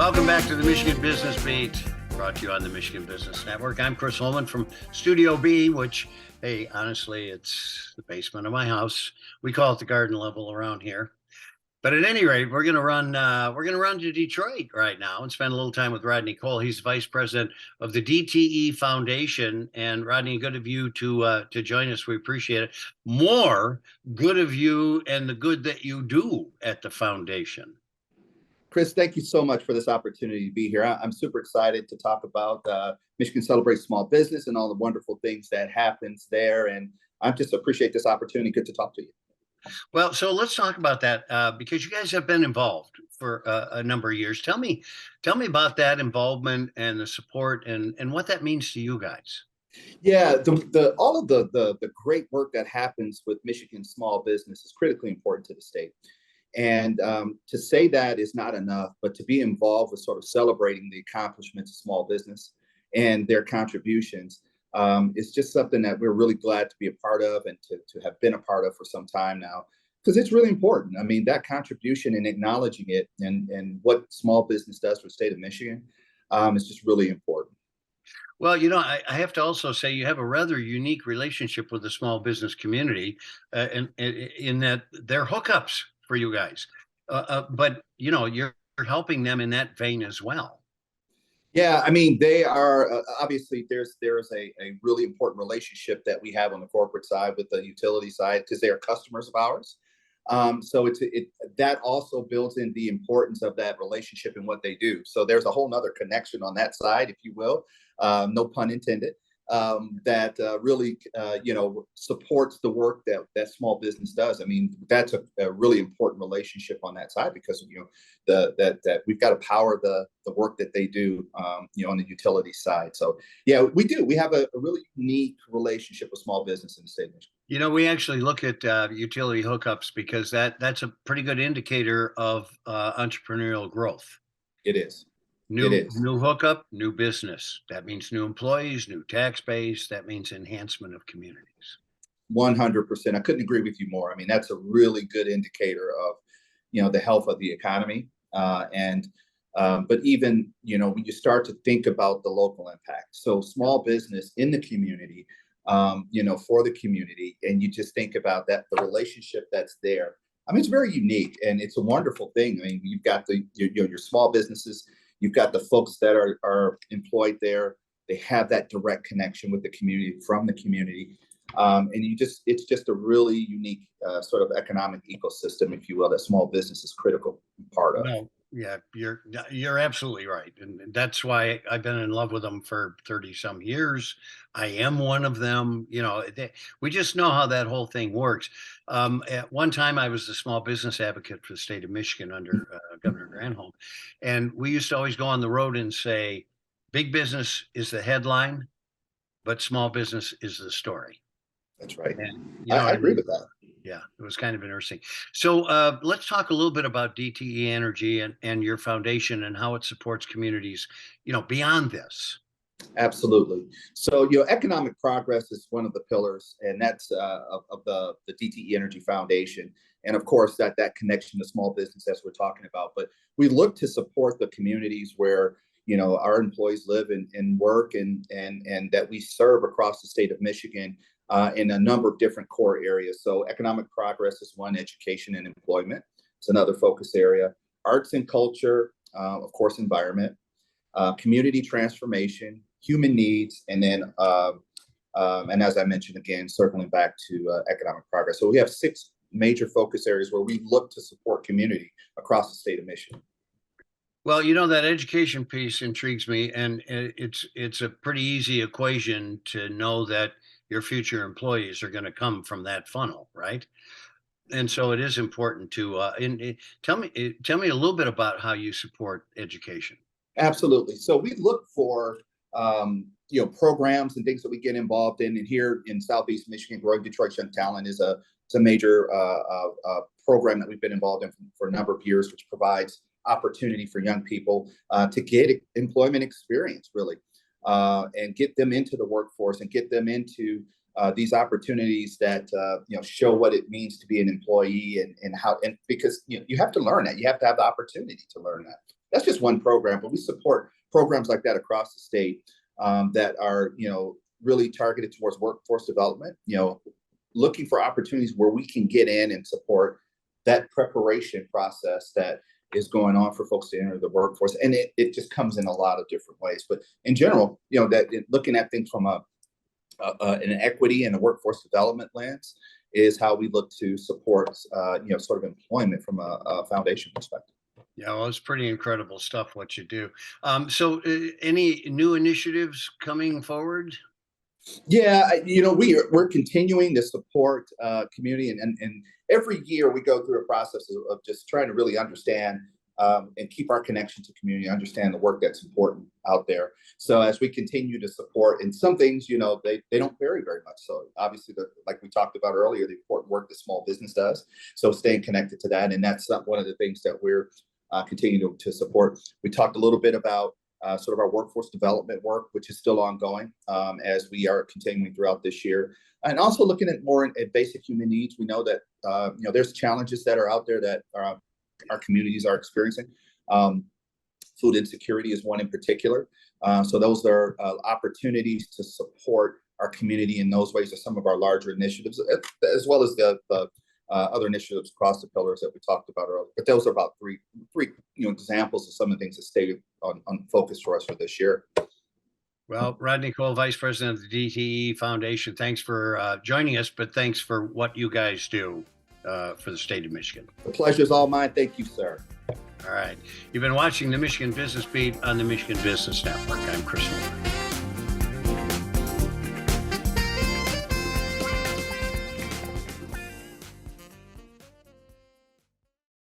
Welcome back to the Michigan Business Beat, brought to you on the Michigan Business Network. I'm Chris Holman from Studio B, which, hey, honestly, it's the basement of my house. We call it the garden level around here. But at any rate, we're going to run to Detroit right now and spend a little time with Rodney Cole. He's Vice President of the DTE Foundation. And Rodney, good of you to join us. We appreciate it. More good of you and the good that you do at the foundation. Chris, thank you so much for this opportunity to be here. I'm super excited to talk about Michigan Celebrates Small Business and all the wonderful things that happens there. And I just appreciate this opportunity. Good to talk to you. Well, so let's talk about that because you guys have been involved for a number of years. Tell me about that involvement and the support and what that means to you guys. Yeah, all of the great work that happens with Michigan small business is critically important to the state. And to say that is not enough, but to be involved with sort of celebrating the accomplishments of small business and their contributions is just something that we're really glad to be a part of and to have been a part of for some time now, because it's really important. I mean, that contribution and acknowledging it and what small business does for the state of Michigan is just really important. Well, I have to also say you have a rather unique relationship with the small business community and in that they're hookups for you guys. But, you're helping them in that vein as well. Yeah, I mean, they are obviously there's a really important relationship that we have on the corporate side with the utility side because they are customers of ours. So that also builds in the importance of that relationship and what they do. So there's a whole nother connection on that side, if you will, no pun intended, that really supports the work that small business does. I mean, that's a really important relationship on that side because that we've got to power the work that they do on the utility side. So yeah, we have a really unique relationship with small business in the state of Michigan. We actually look at utility hookups because that's a pretty good indicator of entrepreneurial growth. It is. New hookup, new business. That means new employees, new tax base. That means enhancement of communities. 100%. I couldn't agree with you more. I mean, that's a really good indicator of, the health of the economy. But even, when you start to think about the local impact, so small business in the community, for the community, and you just think about that, the relationship that's there. I mean, it's very unique and it's a wonderful thing. I mean, you've got your small businesses. You've got the folks that are employed there. They have that direct connection with the community, from the community. And it's just a really unique sort of economic ecosystem, if you will, that small business is a critical part of. No, yeah, you're absolutely right. And that's why I've been in love with them for 30 some years. I am one of them. We just know how that whole thing works. At one time, I was the small business advocate for the state of Michigan under Governor Granholm. And we used to always go on the road and say, big business is the headline, but small business is the story. That's right. And, I agree with that. Yeah, it was kind of interesting. So let's talk a little bit about DTE Energy and your foundation and how it supports communities, beyond this. Absolutely. So, economic progress is one of the pillars, and that's of the DTE Energy Foundation. And of course, that connection to small business as we're talking about. But we look to support the communities where, our employees live and work and that we serve across the state of Michigan in a number of different core areas. So economic progress is one, education and employment. It's another focus area. Arts and culture, of course, environment, community transformation, human needs, and then, and as I mentioned again, circling back to economic progress. So we have 6 major focus areas where we look to support community across the state of Michigan. Well, that education piece intrigues me, and it's a pretty easy equation to know that your future employees are going to come from that funnel, right? And so it is important to tell me a little bit about how you support education. Absolutely. So we look for programs and things that we get involved in. And here in Southeast Michigan, Growing Detroit Young Talent is a major program that we've been involved in for a number of years, which provides opportunity for young people to get employment experience, really, and get them into the workforce and get them into these opportunities that show what it means to be an employee and how, and because you have to learn that. You have to have the opportunity to learn that. That's just one program, but we support programs like that across the state that are really targeted towards workforce development. Looking for opportunities where we can get in and support that preparation process that is going on for folks to enter the workforce, and it just comes in a lot of different ways. But in general, that looking at things from an equity and a workforce development lens is how we look to support sort of employment from a foundation perspective. Yeah, well, it's pretty incredible stuff what you do. So any new initiatives coming forward? Yeah, we're continuing to support community, and every year we go through a process of just trying to really understand and keep our connection to community, understand the work that's important out there. So as we continue to support, and some things, they don't vary very much. So obviously, like we talked about earlier, the important work that small business does. So staying connected to that, and that's one of the things that we're continuing to support. We talked a little bit about sort of our workforce development work, which is still ongoing as we are continuing throughout this year. And also looking at more at basic human needs. We know that there's challenges that are out there that our communities are experiencing. Food insecurity is one in particular. So those are opportunities to support our community in those ways are some of our larger initiatives, as well as the other initiatives across the pillars that we talked about earlier. But those are about three examples of some of the things that stay on focus for us for this year. Well, Rodney Cole, Vice President of the DTE Foundation, thanks for joining us, but thanks for what you guys do for the state of Michigan. The pleasure is all mine. Thank you, sir. All right. You've been watching the Michigan Business Beat on the Michigan Business Network. I'm Chris Holman.